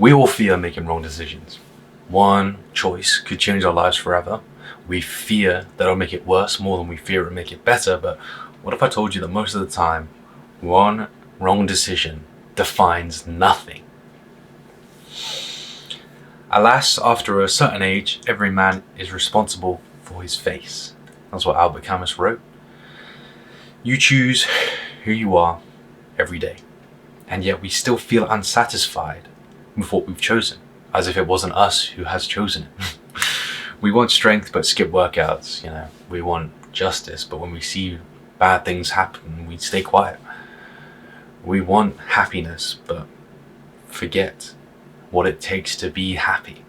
We all fear making wrong decisions. One choice could change our lives forever. We fear that it'll make it worse more than we fear it'll make it better, but what if I told you that most of the time, one wrong decision defines nothing? Alas, after a certain age, every man is responsible for his face. That's what Albert Camus wrote. You choose who you are every day, and yet we still feel unsatisfied with what we've chosen, as if it wasn't us who has chosen it. We want strength but skip workouts, we want justice, but when we see bad things happen, we stay quiet. We want happiness but forget what it takes to be happy.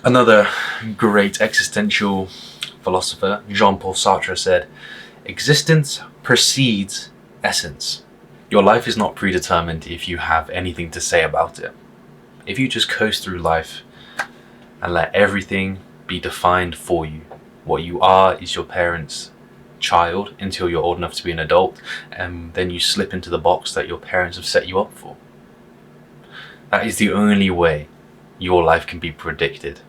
Another great existential philosopher, Jean-Paul Sartre, said, "Existence precedes essence." Your life is not predetermined if you have anything to say about it. If you just coast through life and let everything be defined for you, what you are is your parents' child until you're old enough to be an adult, and then you slip into the box that your parents have set you up for. That is the only way your life can be predicted,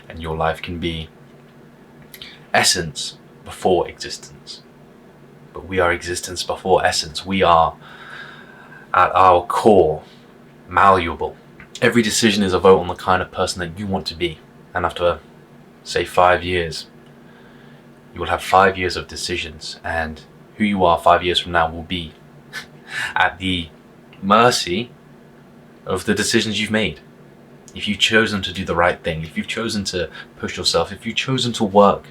and your life can be essence before existence. But we are existence before essence. We are, at our core, malleable. Every decision is a vote on the kind of person that you want to be. And after, say, 5 years, you will have 5 years of decisions, and who you are 5 years from now will be at the mercy of the decisions you've made. If you've chosen to do the right thing, if you've chosen to push yourself, if you've chosen to work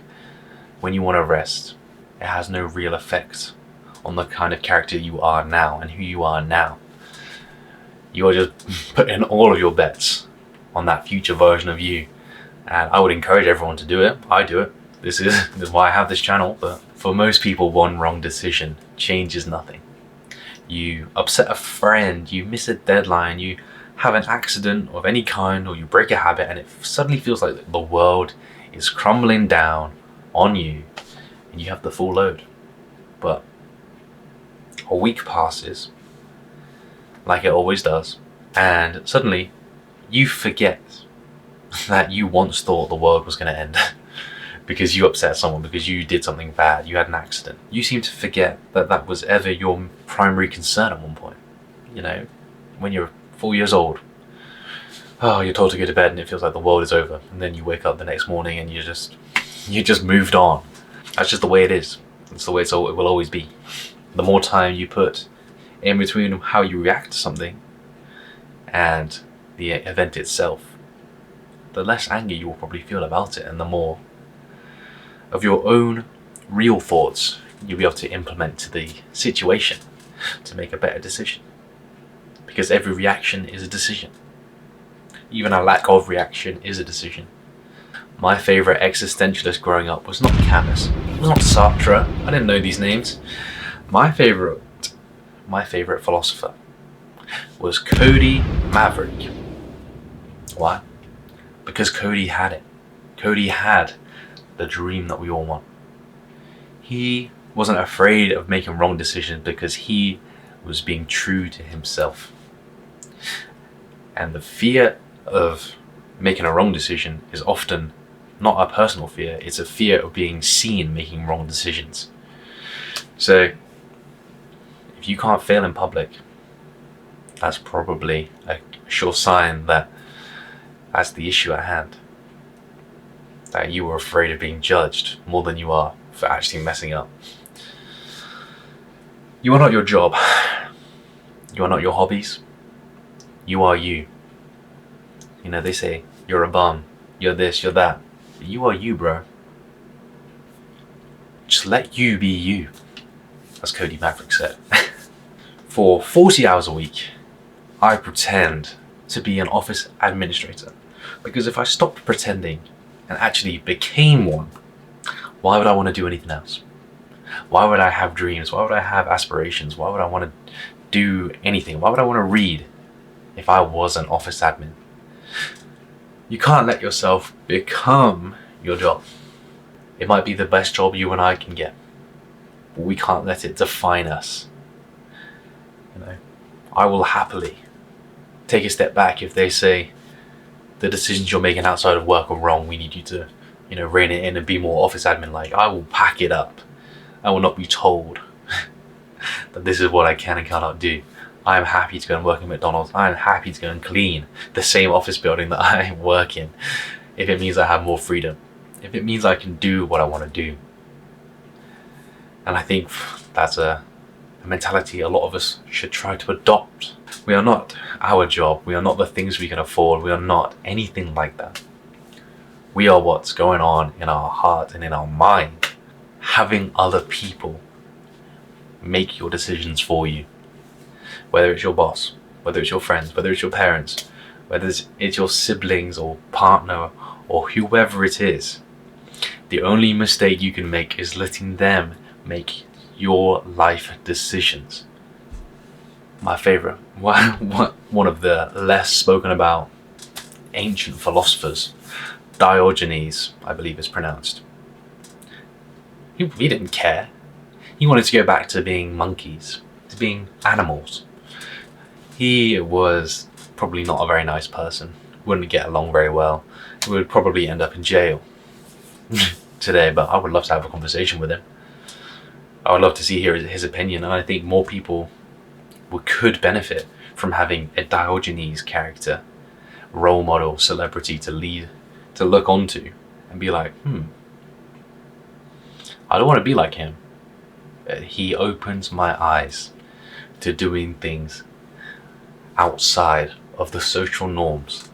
when you want to rest, it has no real effect on the kind of character you are now and who you are now. You are just putting all of your bets on that future version of you. And I would encourage everyone to do it. I do it. This is why I have this channel. But for most people, one wrong decision changes nothing. You upset a friend, you miss a deadline, you have an accident of any kind, or you break a habit, and it suddenly feels like the world is crumbling down on you and you have the full load. But a week passes, like it always does, and suddenly you forget that you once thought the world was going to end because you upset someone, because you did something bad, you had an accident. You seem to forget that that was ever your primary concern at one point. When you're 4 years old, you're told to go to bed and it feels like the world is over, and then you wake up the next morning and you just moved on. That's just the way it is. That's the way it will always be. The more time you put in between how you react to something and the event itself, the less anger you will probably feel about it, and the more of your own real thoughts you'll be able to implement to the situation to make a better decision. Because every reaction is a decision. Even a lack of reaction is a decision. My favourite existentialist growing up was not Camus, it was not Sartre, I didn't know these names. My favourite philosopher was Cody Maverick. Why? Because Cody had it. Cody had the dream that we all want. He wasn't afraid of making wrong decisions because he was being true to himself. And the fear of making a wrong decision is often not a personal fear, it's a fear of being seen making wrong decisions. So, if you can't fail in public, that's probably a sure sign that that's the issue at hand. That you are afraid of being judged more than you are for actually messing up. You are not your job. You are not your hobbies. You are you. They say, you're a bum, you're this, you're that. But you are you, bro. Just let you be you, as Cody Maverick said. For 40 hours a week, I pretend to be an office administrator. Because if I stopped pretending and actually became one, why would I want to do anything else? Why would I have dreams? Why would I have aspirations? Why would I want to do anything? Why would I want to read if I was an office admin? You can't let yourself become your job. It might be the best job you and I can get, but we can't let it define us. I will happily take a step back if they say the decisions you're making outside of work are wrong. We need you to, rein it in and be more office admin like. I will pack it up. I will not be told that this is what I can and cannot do. I am happy to go and work at McDonald's. I am happy to go and clean the same office building that I work in, if it means I have more freedom, if it means I can do what I want to do. And I think that's a mentality a lot of us should try to adopt. We are not our job. We are not the things we can afford. We are not anything like that. We are what's going on in our heart and in our mind. Having other people make your decisions for you. Whether it's your boss, whether it's your friends, whether it's your parents, whether it's your siblings or partner or whoever it is. The only mistake you can make is letting them make your life decisions. My favorite, one of the less spoken about ancient philosophers, Diogenes, I believe it's pronounced. He didn't care. He wanted to go back to being monkeys, to being animals. He was probably not a very nice person, wouldn't get along very well, he would probably end up in jail today, but I would love to have a conversation with him. I would love to see his opinion, and I think more people could benefit from having a Diogenes character, role model, celebrity to look onto and be like, I don't want to be like him. He opens my eyes to doing things outside of the social norms.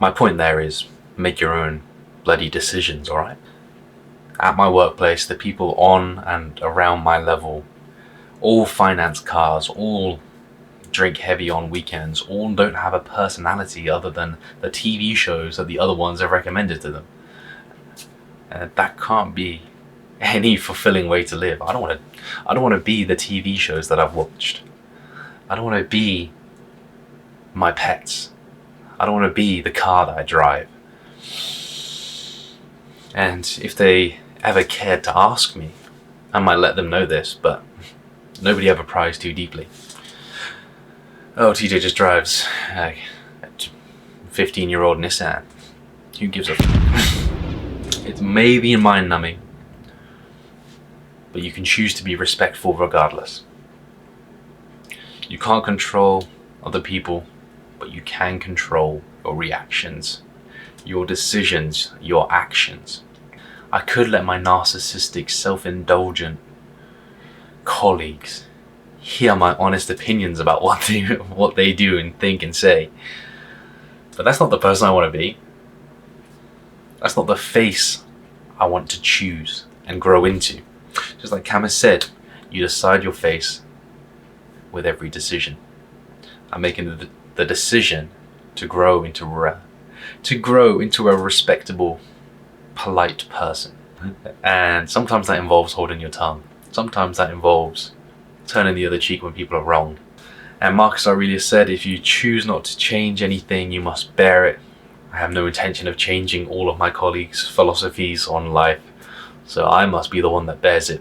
My point there is, make your own bloody decisions, alright? At my workplace, the people on and around my level all finance cars, all drink heavy on weekends, all don't have a personality other than the TV shows that the other ones have recommended to them. That can't be any fulfilling way to live. I don't want to be the TV shows that I've watched. I don't want to be my pets. I don't want to be the car that I drive. And if they ever cared to ask me, I might let them know this, but nobody ever pries too deeply. Oh, TJ just drives a 15-year-old Nissan. Who gives a fuck? It's maybe mind numbing, but you can choose to be respectful regardless. You can't control other people, but you can control your reactions, your decisions, your actions. I could let my narcissistic, self-indulgent colleagues hear my honest opinions about what they do and think and say, but that's not the person I want to be. That's not the face I want to choose and grow into. Just like Cam has said, you decide your face with every decision. I'm making the decision to grow into a respectable, polite person. And sometimes that involves holding your tongue. Sometimes that involves turning the other cheek when people are wrong. And Marcus Aurelius said, if you choose not to change anything, you must bear it. I have no intention of changing all of my colleagues' philosophies on life, so I must be the one that bears it.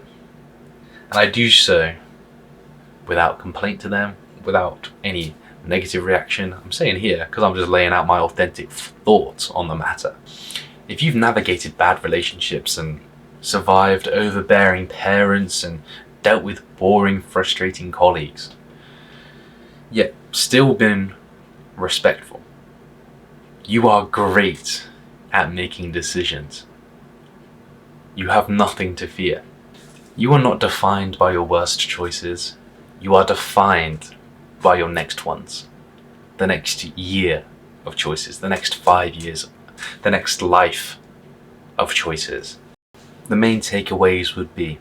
And I do so without complaint to them, without any negative reaction. I'm saying here because I'm just laying out my authentic thoughts on the matter. If you've navigated bad relationships and survived overbearing parents and dealt with boring, frustrating colleagues, yet still been respectful, you are great at making decisions. You have nothing to fear. You are not defined by your worst choices. You are defined by your next ones. The next year of choices, the next 5 years, the next life of choices. The main takeaways would be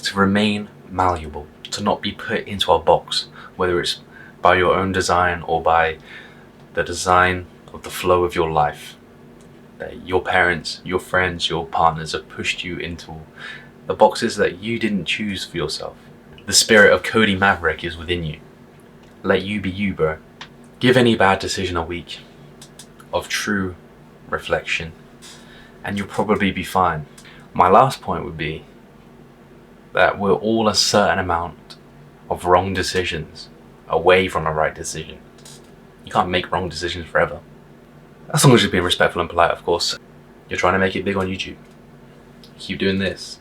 to remain malleable, to not be put into a box, whether it's by your own design or by the design of the flow of your life. That your parents, your friends, your partners have pushed you into the boxes that you didn't choose for yourself. The spirit of Cody Maverick is within you. Let you be you, bro. Give any bad decision a week of true reflection and you'll probably be fine. My last point would be that we're all a certain amount of wrong decisions away from a right decision. You can't make wrong decisions forever. As long as you're being respectful and polite, of course. You're trying to make it big on YouTube. Keep doing this.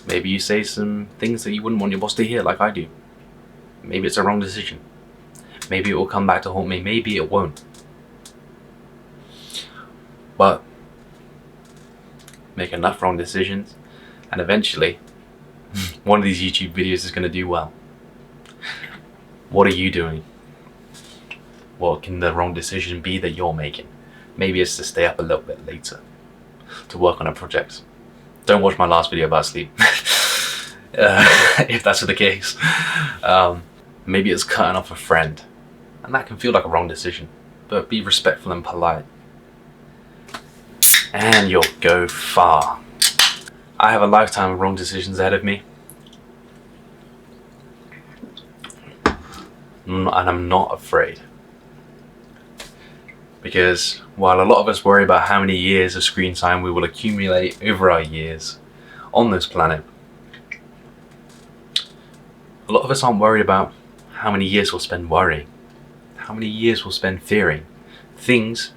Maybe you say some things that you wouldn't want your boss to hear, like I do. Maybe it's a wrong decision. Maybe it will come back to haunt me. Maybe it won't. But make enough wrong decisions, and eventually one of these YouTube videos is going to do well. What are you doing? What can the wrong decision be that you're making? Maybe it's to stay up a little bit later to work on a project. Don't watch my last video about sleep. If that's the case. Maybe it's cutting off a friend, and that can feel like a wrong decision, but be respectful and polite, and you'll go far. I have a lifetime of wrong decisions ahead of me, and I'm not afraid. Because while a lot of us worry about how many years of screen time we will accumulate over our years on this planet, a lot of us aren't worried about how many years we'll spend worrying, how many years we'll spend fearing things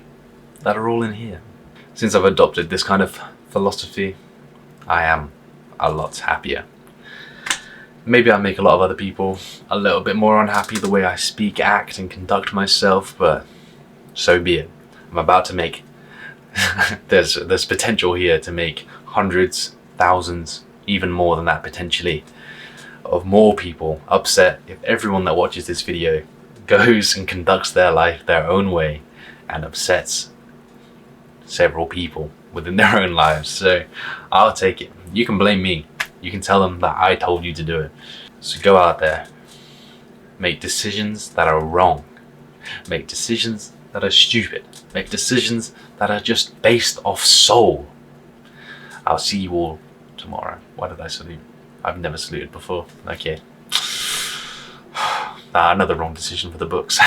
that are all in here. Since I've adopted this kind of philosophy, I am a lot happier. Maybe I make a lot of other people a little bit more unhappy the way I speak, act, and conduct myself, but so be it. I'm about to make there's potential here to make hundreds, thousands, even more than that potentially, of more people upset if everyone that watches this video goes and conducts their life their own way and upsets several people within their own lives. So I'll take it. You can blame me. You can tell them that I told you to do it. So go out there, make decisions that are wrong, make decisions that are stupid, make decisions that are just based off soul. I'll see you all tomorrow. Why did I salute? I've never saluted before. Okay. Another wrong decision for the books.